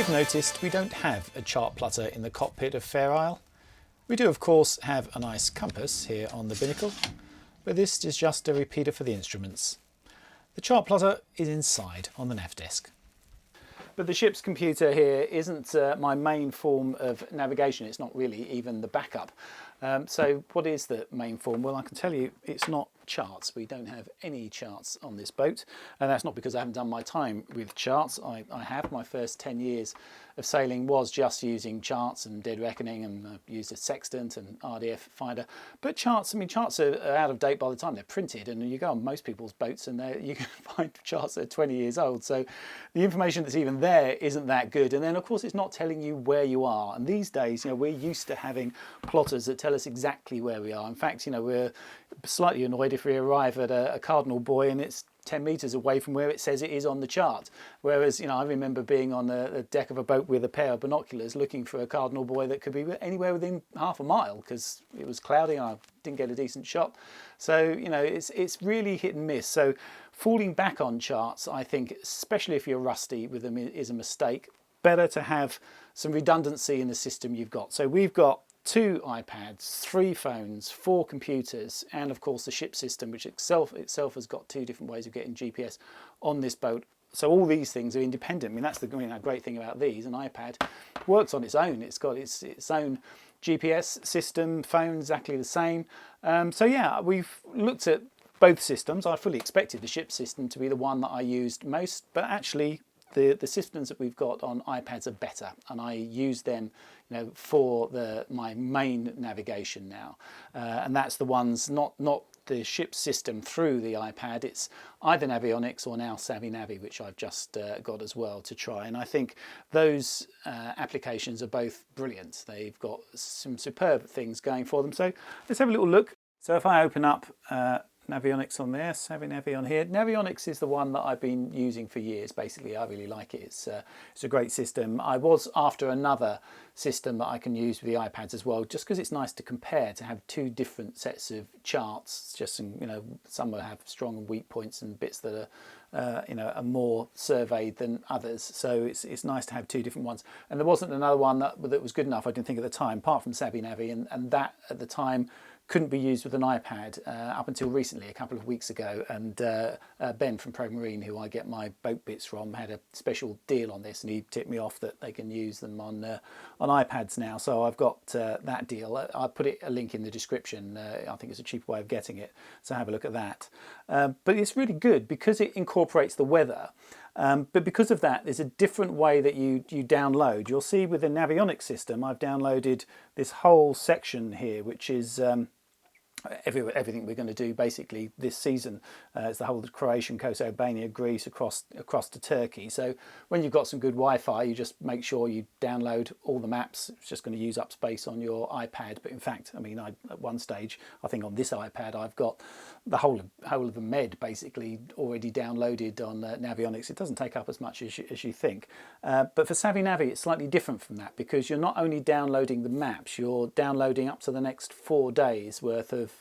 you've noticed, we don't have a chart plotter in the cockpit of Fair Isle. We do of course have a nice compass here on the binnacle, but this is just a repeater for the instruments. The chart plotter is inside on the nav desk. But the ship's computer here isn't my main form of navigation. It's not really even the backup. So what is the main form? Well, I can tell you it's not charts. We don't have any charts on this boat, and that's not because I haven't done my time with charts. I have. My first 10 years of sailing was just using charts and dead reckoning, and I used a sextant and RDF finder. But charts, I mean, charts are out of date by the time they're printed, and you go on most people's boats and you can find charts that are 20 years old. So the information that's even there isn't that good. And then of course it's not telling you where you are. And these days, you know, we're used to having plotters that tell us exactly where we are. In fact, you know, we're slightly annoyed if we arrive at a cardinal buoy and it's 10 metres away from where it says it is on the chart. Whereas, you know, I remember being on the deck of a boat with a pair of binoculars looking for a cardinal buoy that could be anywhere within half a mile because it was cloudy and I didn't get a decent shot. So, you know, it's really hit and miss. So falling back on charts, I think, especially if you're rusty with them, is a mistake. Better to have some redundancy in the system you've got. So we've got 2 iPads, 3 phones, 4 computers, and of course the ship system, which itself has got 2 different ways of getting GPS on this boat. So all these things are independent. I mean, that's the great thing about these. An iPad works on its own. It's got its own GPS system, phone exactly the same. So yeah, we've looked at both systems. I fully expected the ship system to be the one that I used most, but actually the systems that we've got on iPads are better, and I use them, you know, for my main navigation now, and that's the ones not the ship system through the iPad. It's either Navionics or now Savvy Navvy, which I've just got as well to try, and I think those applications are both brilliant. They've got some superb things going for them. So let's have a little look. So if I open up Navionics on there, Savvy Navvy on here. Navionics is the one that I've been using for years. Basically, I really like it. It's a great system. I was after another system that I can use with the iPads as well, just because it's nice to compare, to have 2 different sets of charts. Just some, you know, some will have strong and weak points and bits that are you know, are more surveyed than others. So it's nice to have 2 different ones. And there wasn't another one that was good enough, I didn't think at the time, apart from Savvy Navvy, and that at the time couldn't be used with an iPad up until recently, a couple of weeks ago. And Ben from Pro Marine, who I get my boat bits from, had a special deal on this, and he tipped me off that they can use them on iPads now. So I've got that deal. I'll put a link in the description. I think it's a cheaper way of getting it, so have a look at that. But it's really good because it incorporates the weather. But because of that, there's a different way that you download. You'll see with the Navionics system, I've downloaded this whole section here, which is everything we're going to do basically this season. It's the whole of Croatian coast, Albania, Greece, across to Turkey. So when you've got some good Wi-Fi, you just make sure you download all the maps. It's just going to use up space on your iPad. But in fact, I mean, at one stage, I think on this iPad, I've got the whole of the Med basically already downloaded on Navionics. It doesn't take up as much as you think. But for Savvy Navvy, it's slightly different from that, because you're not only downloading the maps, you're downloading up to the next 4 days worth of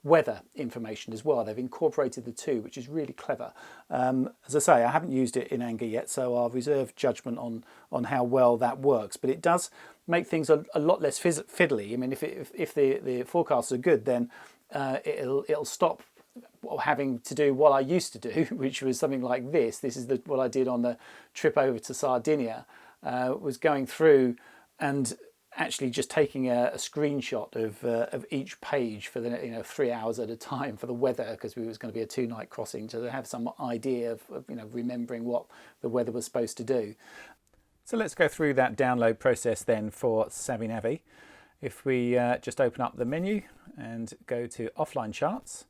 weather information as well. They've incorporated the 2, which is really clever. As I say, I haven't used it in anger yet, so I'll reserve judgment on how well that works. But it does make things a lot less fiddly. I mean, if the forecasts are good, then it'll stop having to do what I used to do, which was something like this. This is what I did on the trip over to Sardinia, was going through and actually just taking a screenshot of each page for the 3 hours at a time for the weather, because it was going to be a 2-night crossing, to have some idea of remembering what the weather was supposed to do. So let's go through that download process then for Savvy Navvy. If we just open up the menu and go to offline charts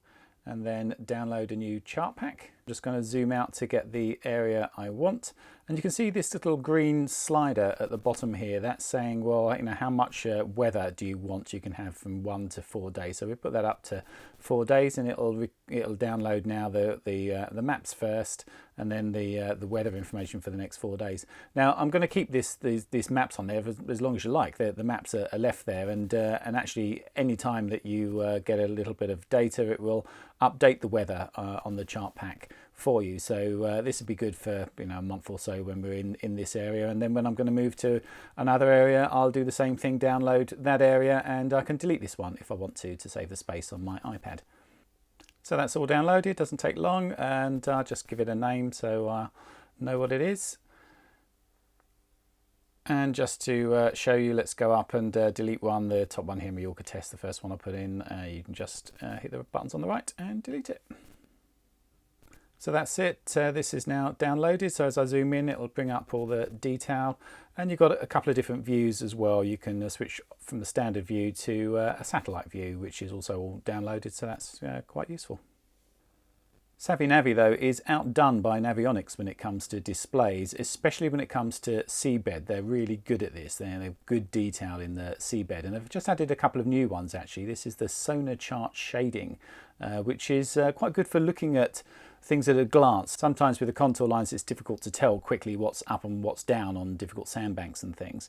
and then download a new chart pack. I'm just going to zoom out to get the area I want, and you can see this little green slider at the bottom here. That's saying, well, how much weather do you want? You can have from 1 to 4 days. So we put that up to 4 days, and it'll download now the maps first, and then the weather information for the next 4 days. Now I'm going to keep these maps on there as long as you like. The maps are left there, and actually any time that you get a little bit of data, it will update the weather on the chart pack. for you. So this would be good for a month or so when we're in this area, and then when I'm going to move to another area, I'll do the same thing, download that area, and I can delete this one if I want to save the space on my iPad. So that's all downloaded, doesn't take long, and I'll just give it a name so I know what it is. And just to show you, let's go up and delete one, the top one here, Mallorca Test, the first one I put in. You can just hit the buttons on the right and delete it. So that's it. This is now downloaded. So as I zoom in, it'll bring up all the detail. And you've got a couple of different views as well. You can switch from the standard view to a satellite view, which is also all downloaded. So that's quite useful. Savvy Navvy, though, is outdone by Navionics when it comes to displays, especially when it comes to seabed. They're really good at this. They have good detail in the seabed, and they've just added a couple of new ones, actually. This is the sonar chart shading, which is quite good for looking at things at a glance. Sometimes with the contour lines, it's difficult to tell quickly what's up and what's down on difficult sandbanks and things.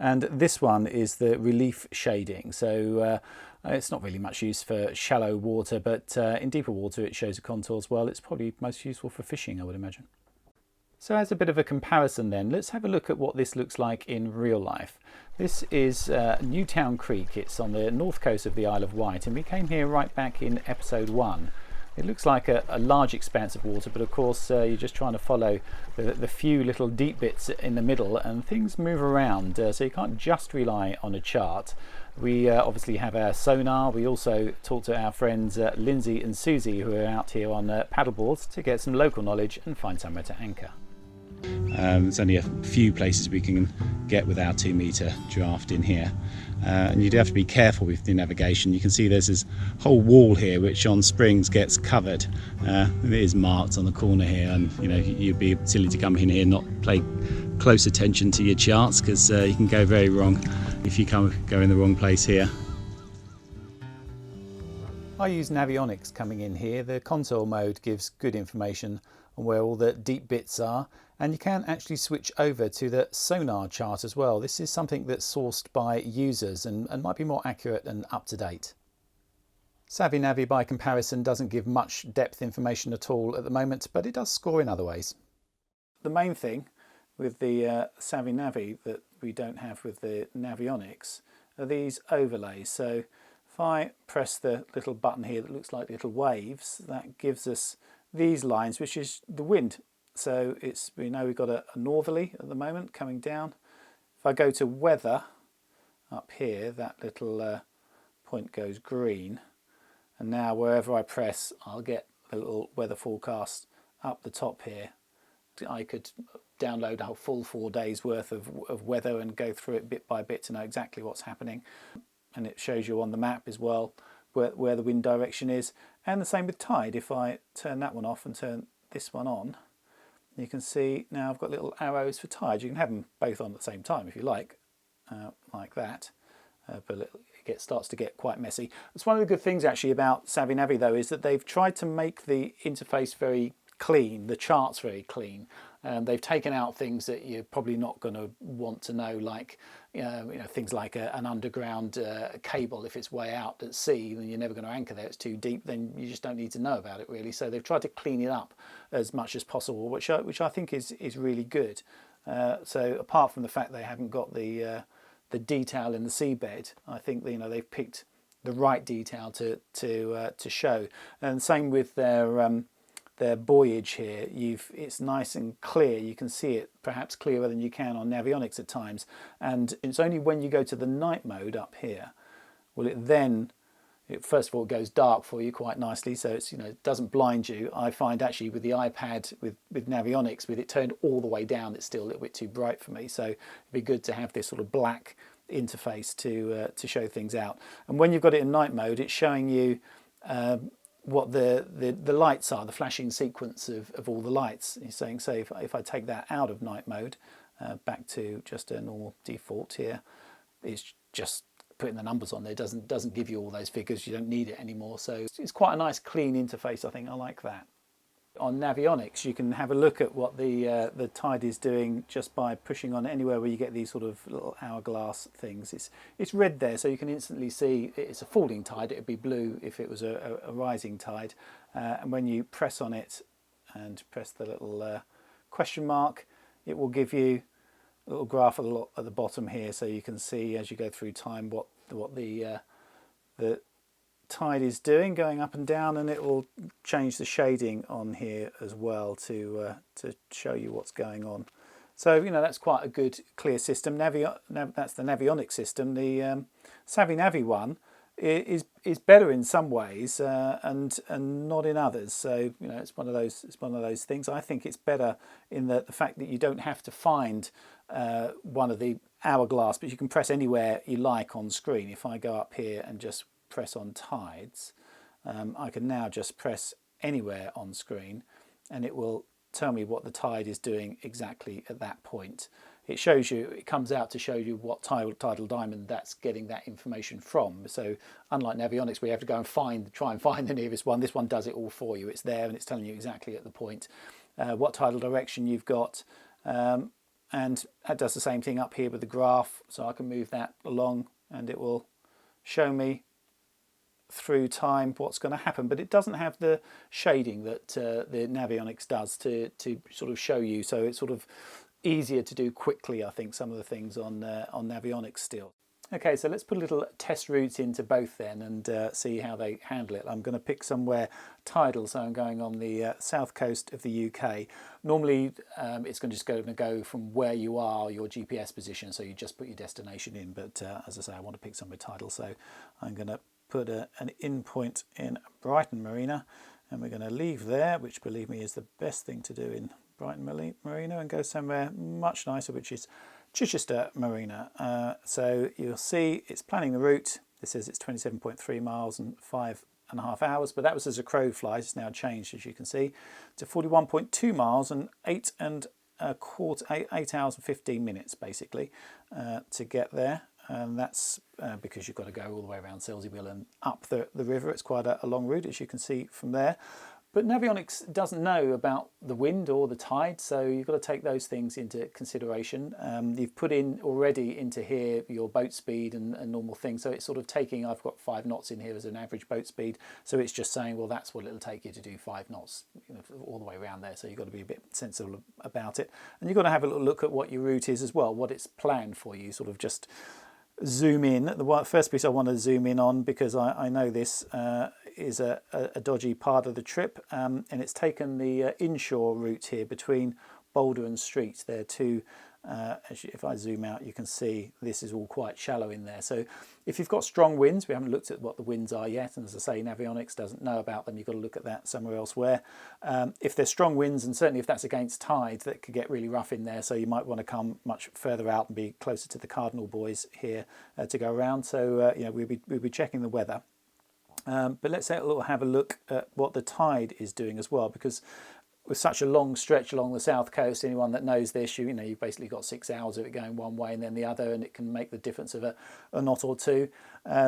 And this one is the relief shading. So it's not really much use for shallow water, but in deeper water it shows the contours well. It's probably most useful for fishing, I would imagine. So as a bit of a comparison then, let's have a look at what this looks like in real life. This is Newtown Creek. It's on the north coast of the Isle of Wight, and we came here right back in episode 1. It looks like a large expanse of water, but of course you're just trying to follow the few little deep bits in the middle, and things move around, so you can't just rely on a chart. We obviously have our sonar. We also talk to our friends Lindsay and Susie, who are out here on paddleboards to get some local knowledge and find somewhere to anchor. There's only a few places we can get with our 2-metre draft in here, and you do have to be careful with the navigation. You can see there's this whole wall here which on springs gets covered. It is marked on the corner here, and you'd be silly to come in here and not pay close attention to your charts, because you can go very wrong if you go in the wrong place here. I use Navionics coming in here. The console mode gives good information on where all the deep bits are, and you can actually switch over to the sonar chart as well. This is something that's sourced by users and might be more accurate and up to date. Savvy Navvy by comparison doesn't give much depth information at all at the moment, but it does score in other ways. The main thing with the Savvy Navvy that we don't have with the Navionics are these overlays. So if I press the little button here that looks like little waves, that gives us these lines, which is the wind. So we know we've got a northerly at the moment coming down. If I go to weather up here, that little point goes green, and now wherever I press, I'll get a little weather forecast up the top here. I could download a full 4 days worth of weather and go through it bit by bit to know exactly what's happening, and it shows you on the map as well where the wind direction is. And the same with tide. If I turn that one off and turn this one on, you can see now I've got little arrows for tide. You can have them both on at the same time if you like that, but it starts to get quite messy. It's one of the good things actually about Savvy Navvy though, is that they've tried to make the interface very clean, the charts very clean. They've taken out things that you're probably not going to want to know, like things like an underground cable. If it's way out at sea, then you're never going to anchor there. It's too deep. Then you just don't need to know about it really. So they've tried to clean it up as much as possible, which I think is really good. So apart from the fact they haven't got the detail in the seabed, I think they've picked the right detail to show. And same with their buoyage here. It's nice and clear. You can see it perhaps clearer than you can on Navionics at times, and it's only when you go to the night mode up here will it first of all goes dark for you quite nicely, so it doesn't blind you. I find actually with the iPad with Navionics, with it turned all the way down, it's still a little bit too bright for me, so it'd be good to have this sort of black interface to show things out. And when you've got it in night mode, it's showing you what the lights are, the flashing sequence of all the lights. You're saying, say, if I take that out of night mode, back to just a normal default here, it's just putting the numbers on there. It doesn't give you all those figures. You don't need it anymore. So it's quite a nice clean interface. I think I like that. On Navionics, you can have a look at what the tide is doing just by pushing on anywhere where you get these sort of little hourglass things. It's red there, so you can instantly see it's a falling tide. It would be blue if it was a rising tide. And when you press on it and press the little question mark, it will give you a little graph at the bottom here, so you can see as you go through time what the tide is doing, going up and down, and it will change the shading on here as well to show you what's going on. So that's quite a good clear system. That's the Navionics system. The Savvy Navvy one is better in some ways and not in others. So it's one of those things. I think it's better in the fact that you don't have to find one of the hourglass, but you can press anywhere you like on screen. If I go up here and just press on tides, I can now just press anywhere on screen and it will tell me what the tide is doing exactly at that point. It shows you, it comes out to show you what tidal diamond that's getting that information from. So unlike Navionics, where you have to go and try and find the nearest one, this one does it all for you. It's there and it's telling you exactly at the point what tidal direction you've got. And that does the same thing up here with the graph. So I can move that along and it will show me through time what's going to happen, but it doesn't have the shading that the Navionics does to sort of show you, so it's sort of easier to do quickly, I think, some of the things on Navionics still. Okay, so let's put a little test route into both then and see how they handle it. I'm going to pick somewhere tidal, so I'm going on the south coast of the UK. Normally it's going to go from where you are, your GPS position, so you just put your destination in, but as I say, I want to pick somewhere tidal, so I'm going to put an in point in Brighton Marina, and we're going to leave there, which believe me is the best thing to do in Brighton Marina, and go somewhere much nicer, which is Chichester Marina. So you'll see it's planning the route. This says it's 27.3 miles and 5.5 hours, but that was as a crow flies. It's now changed, as you can see, to 41.2 miles and 8 hours and 15 minutes basically to get there. And that's because you've got to go all the way around Silseyville and up the river. It's quite a long route, as you can see from there. But Navionics doesn't know about the wind or the tide, so you've got to take those things into consideration. You've put in already into here your boat speed and normal things, so it's sort of taking, I've got 5 knots in here as an average boat speed, so it's just saying, well, that's what it'll take you to do 5 knots all the way around there, so you've got to be a bit sensible about it. And you've got to have a little look at what your route is as well, what it's planned for you, sort of just zoom in. The first piece I want to zoom in on, because I know this is a dodgy part of the trip, and it's taken the inshore route here between Boulder and Street. There are two, if I zoom out you can see this is all quite shallow in there. So if you've got strong winds, we haven't looked at what the winds are yet, and as I say, Navionics doesn't know about them, you've got to look at that somewhere elsewhere. If there's strong winds, and certainly if that's against tide, that could get really rough in there, so you might want to come much further out and be closer to the Cardinal Buoys here to go around. So we'll be checking the weather. But let's have a look at what the tide is doing as well, because with such a long stretch along the south coast, anyone that knows this, you've basically got 6 hours of it going one way and then the other, and it can make the difference of a knot or two.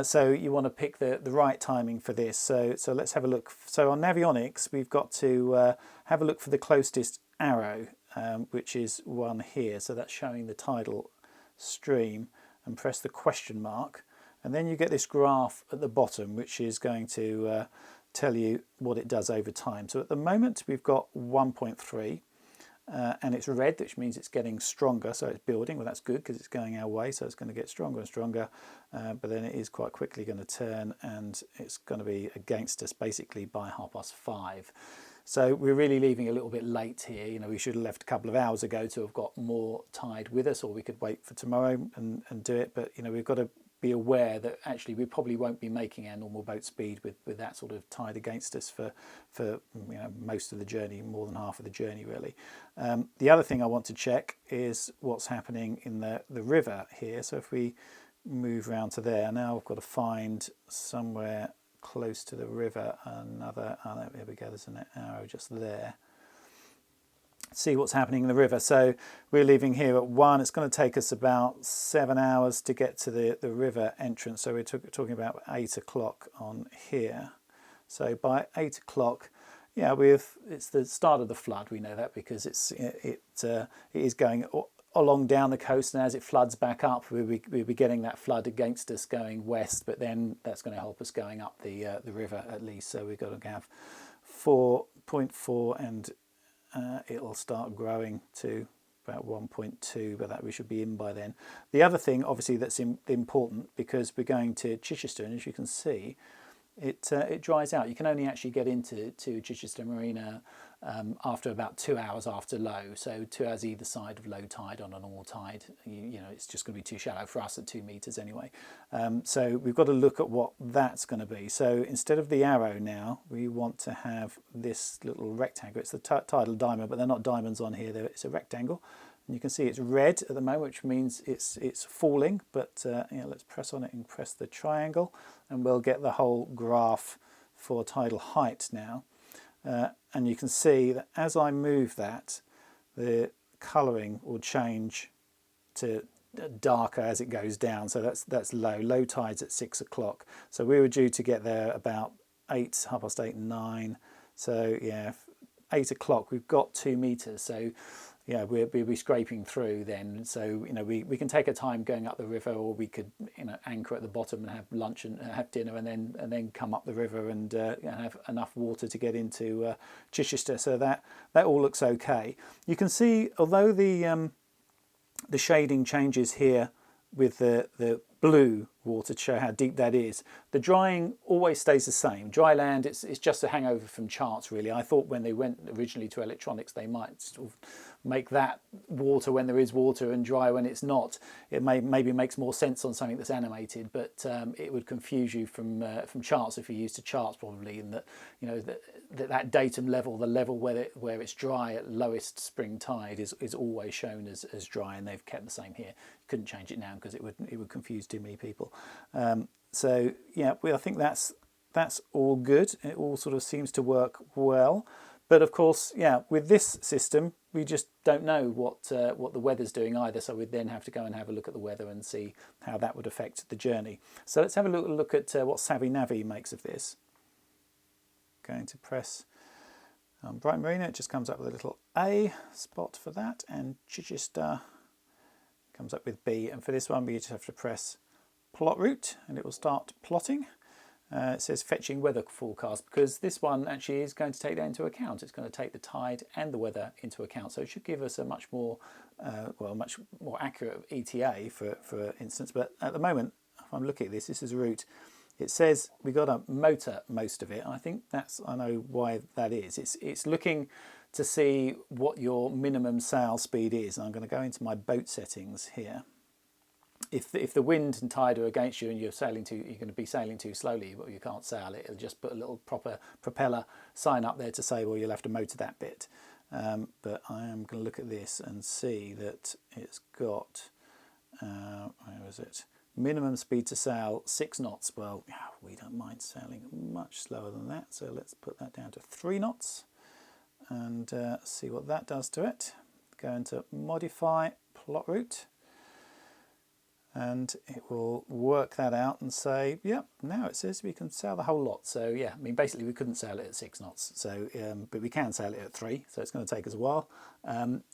So you want to pick the right timing for this. So let's have a look. So on Navionics, we've got to have a look for the closest arrow, which is one here. So that's showing the tidal stream, and press the question mark. And then you get this graph at the bottom, which is going to tell you what it does over time. So at the moment we've got 1.3 and it's red, which means it's getting stronger, so it's building. Well, that's good because it's going our way, so it's going to get stronger and stronger, but then it is quite quickly going to turn and it's going to be against us basically by 5:30. So we're really leaving a little bit late here. We should have left a couple of hours ago to have got more tide with us, or we could wait for tomorrow and do it, but we've got to be aware that actually we probably won't be making our normal boat speed with that sort of tide against us for most of the journey, more than half of the journey really. The other thing I want to check is what's happening in the river here. So if we move around to there, now I've got to find somewhere close to the river another, there we go, there's an arrow just there. See what's happening in the river. So we're leaving here at 1. It's going to take us about 7 hours to get to the river entrance. So we're talking about 8 o'clock on here. So by 8 o'clock, it's the start of the flood. We know that because it is going along down the coast, and as it floods back up, we'll be getting that flood against us going west. But then that's going to help us going up the river at least. So we've got to have 4.4 and it'll start growing to about 1.2, but that we should be in by then. The other thing, obviously, that's important, because we're going to Chichester, and as you can see, it dries out. You can only actually get into Chichester Marina after about 2 hours after low, so 2 hours either side of low tide on a normal tide. You know, it's just going to be too shallow for us at 2 meters anyway. So we've got to look at what that's going to be. So instead of the arrow now, we want to have this little rectangle. It's the tidal diamond, but they're not diamonds on here. It's a rectangle. And you can see it's red at the moment, which means it's falling, but yeah, let's press on it and press the triangle, and we'll get the whole graph for tidal height now. And you can see that as I move that, the colouring will change to darker as it goes down. So that's low. Low tide's at 6 o'clock. So we were due to get there about 8, half past 8, 9. So yeah, 8 o'clock, we've got 2 meters. So yeah, we'll be scraping through then. So, you know, we can take our time going up the river, or we could, you know, anchor at the bottom and have lunch and have dinner, and then come up the river and you know, have enough water to get into Chichester. So that all looks okay. You can see, although the shading changes here with the blue water to show how deep that is, the drying always stays the same. Dry land, it's just a hangover from charts, really. I thought when they went originally to electronics, they might sort of make that water when there is water and dry when it's not. It maybe makes more sense on something that's animated, but it would confuse you from charts if you used to charts, probably, and that, you know, that datum level, the level where it's dry at lowest spring tide is always shown as dry, and they've kept the same here. Couldn't change it now because it would confuse too many people. So yeah, I think that's all good. It all sort of seems to work well. But of course, yeah, with this system, we just don't know what the weather's doing either. So we'd then have to go and have a look at the weather and see how that would affect the journey. So let's have a look at what Savvy Navvy makes of this. Going to press Bright Marina. It just comes up with a little A spot for that, and Chichester comes up with B. And for this one, we just have to press plot route, and it will start plotting. It says fetching weather forecast, because this one actually is going to take that into account. It's going to take the tide and the weather into account, so it should give us a much more accurate ETA for instance. But at the moment, if I'm looking at this is a route. It says we've got to motor most of it. I think I know why that is. It's looking to see what your minimum sail speed is. And I'm going to go into my boat settings here. If the wind and tide are against you and you're going to be sailing too slowly, but you can't sail it, it'll just put a little proper propeller sign up there to say, well, you'll have to motor that bit. But I am going to look at this and see that it's got, where is it? Minimum speed to sail 6 knots. Well, yeah, we don't mind sailing much slower than that, so let's put that down to 3 knots and see what that does to it. Go into modify plot route, and it will work that out and say, yep, now it says we can sail the whole lot. So yeah, I mean, basically we couldn't sail it at 6 knots, so but we can sail it at 3, so it's going to take us a while.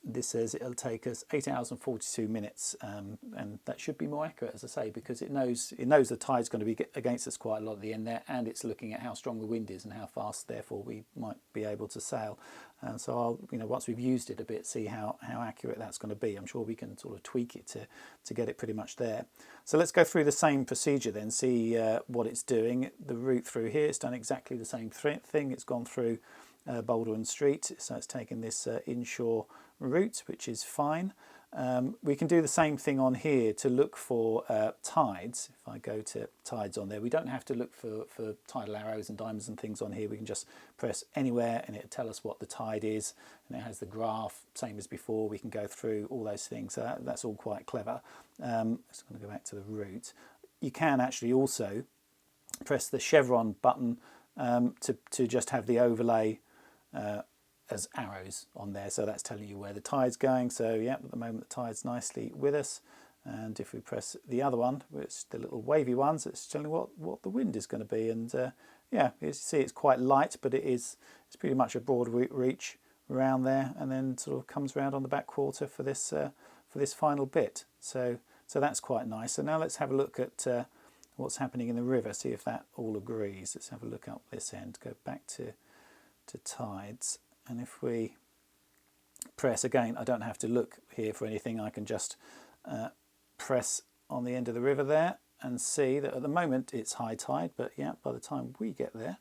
This says it'll take us 8 hours and 42 minutes, and that should be more accurate, as I say, because it knows the tide's going to be against us quite a lot at the end there, and it's looking at how strong the wind is and how fast, therefore, we might be able to sail. And so I'll, once we've used it a bit, see how accurate that's going to be. I'm sure we can sort of tweak it to get it pretty much there. So let's go through the same procedure then, see what it's doing. The route through here, it's done exactly the same thing. It's gone through Baldwin Street, so it's taken this inshore route, which is fine. We can do the same thing on here to look for tides. If I go to tides on there, we don't have to look for tidal arrows and diamonds and things on here. We can just press anywhere and it'll tell us what the tide is, and it has the graph, same as before. We can go through all those things, so that's all quite clever. Just going to go back to the route. You can actually also press the chevron button to just have the overlay as arrows on there, so that's telling you where the tide's going. So yeah, at the moment the tide's nicely with us, and if we press the other one, which the little wavy ones, it's telling what the wind is going to be. And yeah, you see it's quite light, but it's pretty much a broad reach around there, and then sort of comes around on the back quarter for this final bit. So that's quite nice. So now let's have a look at what's happening in the river, see if that all agrees. Let's have a look up this end, go back to tides, and if we press again, I don't have to look here for anything. I can just press on the end of the river there and see that at the moment it's high tide, but yeah, by the time we get there,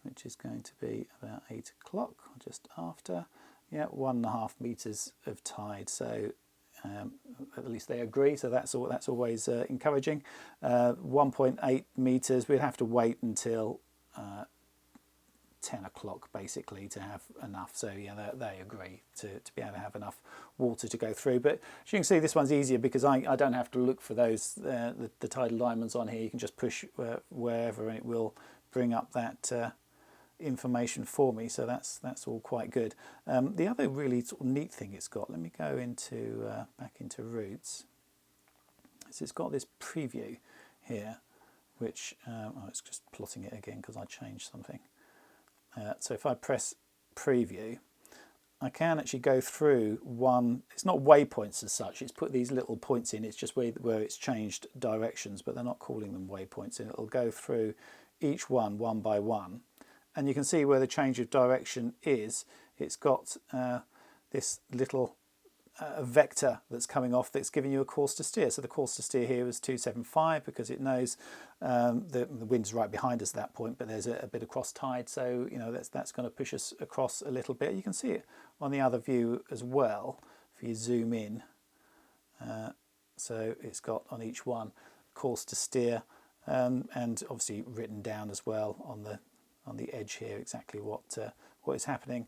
which is going to be about 8 o'clock or just after, yeah, 1.5 meters of tide. So at least they agree, so that's always encouraging. 1.8 meters, we'd have to wait until 10 o'clock basically to have enough. So yeah, they agree to be able to have enough water to go through. But as you can see, this one's easier because I don't have to look for those the tidal diamonds on here. You can just push wherever and it will bring up that information for me. So that's all quite good. The other really sort of neat thing it's got, let me go into back into roots. So it's got this preview here, which it's just plotting it again because I changed something. So if I press preview, I can actually go through one. It's not waypoints as such, it's put these little points in, it's just where it's changed directions, but they're not calling them waypoints, and it'll go through each one by one, and you can see where the change of direction is. It's got this little vector that's coming off that's giving you a course to steer. So the course to steer here is 275 because it knows the wind's right behind us at that point, but there's a bit of cross tide, so you know that's going to push us across a little bit. You can see it on the other view as well if you zoom in. So it's got on each one course to steer, and obviously written down as well on the edge here exactly what is happening.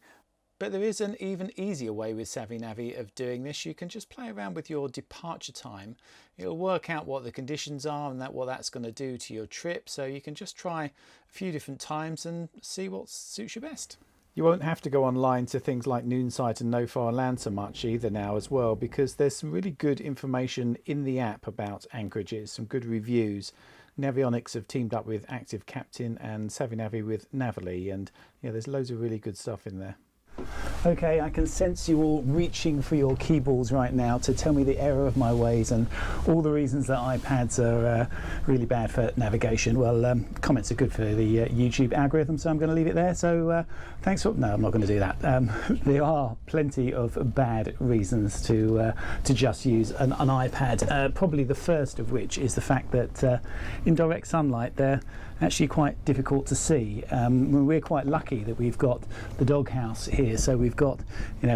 But there is an even easier way with Savvy Navvy of doing this. You can just play around with your departure time. It'll work out what the conditions are and what that's going to do to your trip. So you can just try a few different times and see what suits you best. You won't have to go online to things like Noonsight and No Far Land so much either now as well, because there's some really good information in the app about anchorages, some good reviews. Navionics have teamed up with Active Captain and Savvy Navvy with Navvy, and yeah, there's loads of really good stuff in there. Okay, I can sense you all reaching for your keyballs right now to tell me the error of my ways and all the reasons that iPads are really bad for navigation. Well, comments are good for the YouTube algorithm, so I'm going to leave it there. So thanks for... No, I'm not going to do that. There are plenty of bad reasons to just use an iPad. Probably the first of which is the fact that in direct sunlight they're actually quite difficult to see. We're quite lucky that we've got the doghouse here, so we've got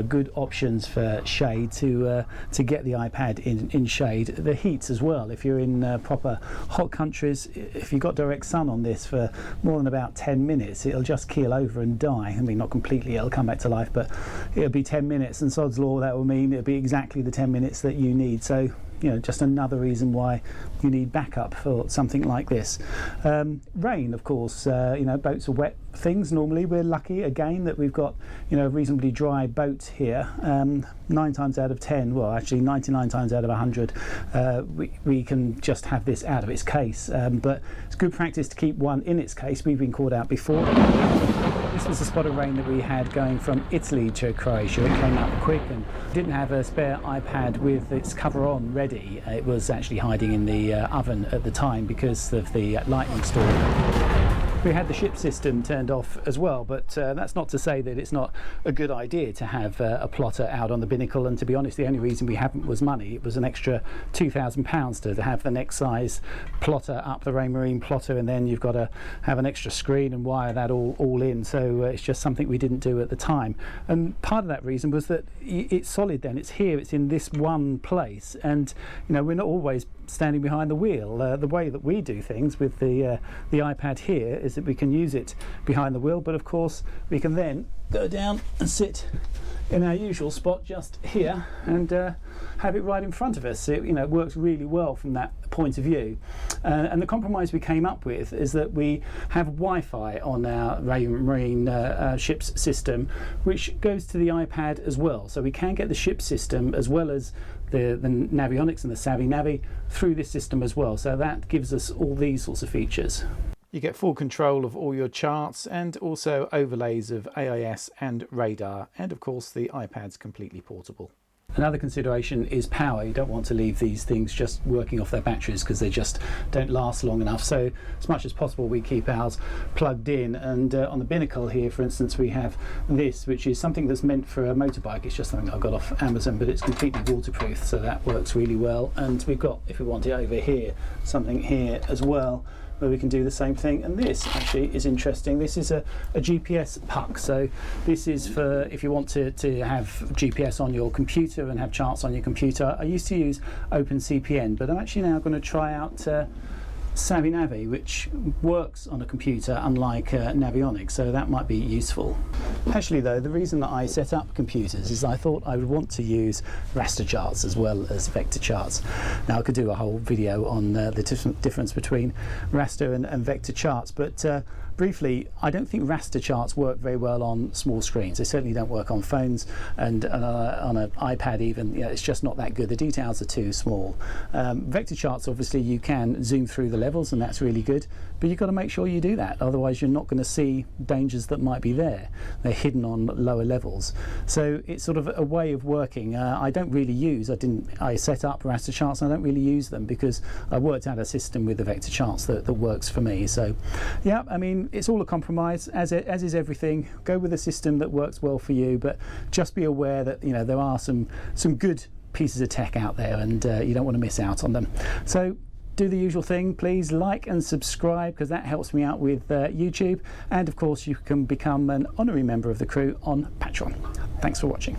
good options for shade to get the iPad in shade. The heats as well. If you're in proper hot countries, if you've got direct sun on this for more than about 10 minutes, it'll just keel over and die. I mean, not completely, it'll come back to life, but it'll be 10 minutes, and sod's law, that will mean it'll be exactly the 10 minutes that you need. So just another reason why you need backup for something like this. Rain, of course, boats are wet things normally. We're lucky again that we've got a reasonably dry boat here. 9 times out of 10, well actually 99 times out of 100, we can just have this out of its case, but it's good practice to keep one in its case. We've been caught out before. This was a spot of rain that we had going from Italy to Croatia. It came up quick and didn't have a spare iPad with its cover on ready. It was actually hiding in the oven at the time because of the lightning storm. We had the ship system turned off as well, but that's not to say that it's not a good idea to have a plotter out on the binnacle. And to be honest, the only reason we haven't was money. It was an extra £2,000 to have the next size plotter up, the Raymarine plotter, and then you've got to have an extra screen and wire that all in. So it's just something we didn't do at the time. And part of that reason was that it's solid then, it's here, it's in this one place, and we're not always standing behind the wheel. The way that we do things with the iPad here is that we can use it behind the wheel, but of course we can then go down and sit in our usual spot just here and have it right in front of us. It works really well from that point of view. And the compromise we came up with is that we have Wi-Fi on our Raymarine ship's system, which goes to the iPad as well. So we can get the ship system as well as the Navionics and the Savvy Navvy through this system as well. So that gives us all these sorts of features. You get full control of all your charts and also overlays of AIS and radar, and of course the iPad's completely portable. Another consideration is power. You don't want to leave these things just working off their batteries because they just don't last long enough. So as much as possible we keep ours plugged in, and on the binnacle here, for instance, we have this, which is something that's meant for a motorbike. It's just something I got off Amazon, but it's completely waterproof, so that works really well. And we've got, if we want it over here, something here as well where we can do the same thing. And this actually is interesting. This is a GPS puck, so this is for if you want to have GPS on your computer and have charts on your computer. I used to use OpenCPN, but I'm actually now going to try out Navvy, which works on a computer unlike Navionics, so that might be useful. Actually though, the reason that I set up computers is I thought I would want to use raster charts as well as vector charts. Now I could do a whole video on the difference between raster and vector charts, but briefly, I don't think raster charts work very well on small screens. They certainly don't work on phones, and on an iPad even. It's just not that good. The details are too small. Vector charts, obviously you can zoom through the levels, and that's really good, but you've got to make sure you do that, otherwise you're not going to see dangers that might be there. They're hidden on lower levels. So it's sort of a way of working. I set up raster charts and I don't really use them because I worked out a system with the vector charts that works for me. So yeah, I mean, it's all a compromise, as is everything. Go with a system that works well for you, but just be aware that there are some good pieces of tech out there, and you don't want to miss out on them. So do the usual thing, please like and subscribe, because that helps me out with YouTube, and of course you can become an honorary member of the crew on Patreon. Thanks for watching.